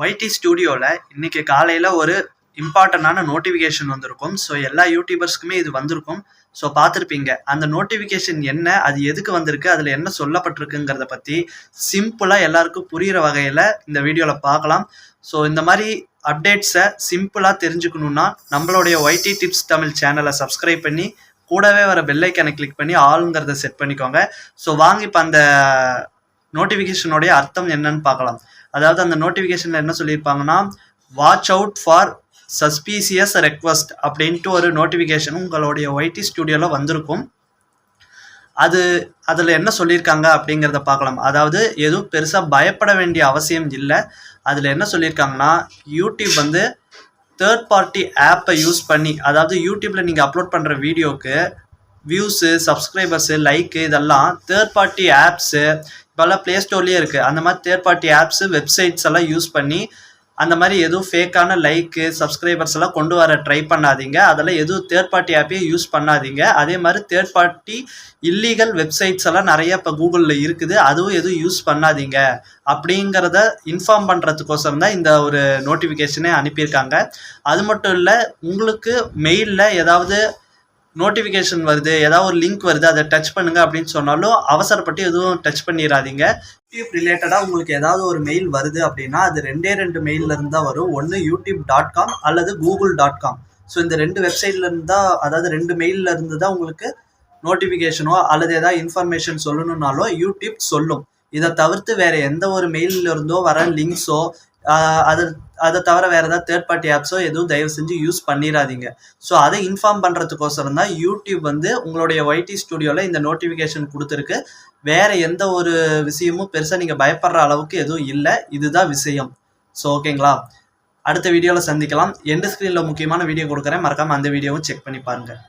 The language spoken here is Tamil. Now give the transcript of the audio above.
ஒய்டி ஸ்டூடியோவில் இன்னைக்கு காலையில் ஒரு இம்பார்ட்டண்டான நோட்டிஃபிகேஷன் வந்திருக்கும். ஸோ எல்லா யூடியூபர்ஸ்க்குமே இது வந்திருக்கும். ஸோ பார்த்துருப்பீங்க. அந்த நோட்டிஃபிகேஷன் என்ன, அது எதுக்கு வந்திருக்கு, அதில் என்ன சொல்லப்பட்டிருக்குங்கிறத பற்றி சிம்பிளாக எல்லாருக்கும் புரிகிற வகையில் இந்த வீடியோவில் பார்க்கலாம். ஸோ இந்த மாதிரி அப்டேட்ஸை சிம்பிளாக தெரிஞ்சுக்கணுன்னா நம்மளுடைய ஒய்டி டிப்ஸ் தமிழ் சேனலை சப்ஸ்கிரைப் பண்ணி கூடவே வர பெல்லைக்கனை கிளிக் பண்ணி ஆளுங்கிறத செட் பண்ணிக்கோங்க. ஸோ வாங்க இப்போ அந்த நோட்டிஃபிகேஷனுடைய அர்த்தம் என்னன்னு பார்க்கலாம். அதாவது அந்த நோட்டிஃபிகேஷனில் என்ன சொல்லியிருப்பாங்கன்னா, watch out for suspicious request அப்படின்ட்டு ஒரு நோட்டிஃபிகேஷன் உங்களுடைய ஒய்டி ஸ்டூடியோவில் வந்திருக்கும். அதில் என்ன சொல்லியிருக்காங்க அப்படிங்கிறத பார்க்கலாம். அதாவது எதுவும் பெருசாக பயப்பட வேண்டிய அவசியம் இல்லை. அதில் என்ன சொல்லியிருக்காங்கன்னா, யூடியூப் வந்து தேர்ட் பார்ட்டி ஆப்பை யூஸ் பண்ணி, அதாவது யூடியூப்பில் நீங்கள் அப்லோட் பண்ணுற வீடியோக்கு வியூஸு, சப்ஸ்கிரைபர்ஸு, லைக்கு இதெல்லாம் தேர்ட் பார்ட்டி ஆப்ஸு இப்போல்லாம் ப்ளே ஸ்டோர்லேயே இருக்குது. அந்த மாதிரி தேர்ட் பார்ட்டி ஆப்ஸு, வெப்சைட்ஸ் எல்லாம் யூஸ் பண்ணி அந்த மாதிரி எதுவும் ஃபேக்கான லைக்கு, சப்ஸ்கிரைபர்ஸ் எல்லாம் கொண்டு வர ட்ரை பண்ணாதீங்க. அதெல்லாம் எதுவும் தேர்ட் பார்ட்டி ஆப்பையே யூஸ் பண்ணாதீங்க. அதே மாதிரி தேர்ட் பார்ட்டி இல்லீகல் வெப்சைட்ஸ் எல்லாம் நிறைய இப்போ கூகுளில் இருக்குது. அதுவும் எதுவும் யூஸ் பண்ணாதீங்க அப்படிங்கிறத இன்ஃபார்ம் பண்ணுறதுக்கோசரம் தான் இந்த ஒரு நோட்டிஃபிகேஷனே அனுப்பியிருக்காங்க. அது மட்டும் இல்லை, உங்களுக்கு மெயிலில் ஏதாவது நோட்டிஃபிகேஷன் வருது, ஏதாவது ஒரு லிங்க் வருது, அதை டச் பண்ணுங்க அப்படின்னு சொன்னாலும் அவசரப்பட்டு எதுவும் டச் பண்ணிடாதீங்க. யூடியூப் ரிலேட்டடாக உங்களுக்கு ஏதாவது ஒரு மெயில் வருது அப்படின்னா அது ரெண்டு மெயிலிருந்து தான் வரும். ஒன்று youtube.com அல்லது google.com. ஸோ இந்த 2 வெப்சைட்லேருந்து தான், அதாவது 2 மெயிலில் இருந்து தான் உங்களுக்கு நோட்டிஃபிகேஷனோ அல்லது ஏதாவது இன்ஃபர்மேஷன் சொல்லணுன்னாலோ யூடியூப் சொல்லும். இதை தவிர்த்து வேறு எந்த ஒரு மெயிலில் இருந்தோ வர லிங்க்ஸோ அதை தவிர வேறு ஏதாவது தேர்ட் பார்ட்டி ஆப்ஸோ எதுவும் தயவு செஞ்சு யூஸ் பண்ணிடாதீங்க. ஸோ அதை இன்ஃபார்ம் பண்ணுறதுக்கோசரம் தான் யூடியூப் வந்து உங்களுடைய ஒய்டி ஸ்டூடியோவில் இந்த நோட்டிஃபிகேஷன் கொடுத்துருக்கு. வேறு எந்த ஒரு விஷயமும் பெருசாக நீங்கள் பயப்படுற அளவுக்கு எதுவும் இல்லை. இதுதான் விஷயம். ஸோ ஓகேங்களா, அடுத்த வீடியோவில் சந்திக்கலாம். எண்டு ஸ்க்ரீனில் முக்கியமான வீடியோ கொடுக்குறேன், மறக்காமல் அந்த வீடியோவும் செக் பண்ணி பாருங்கள்.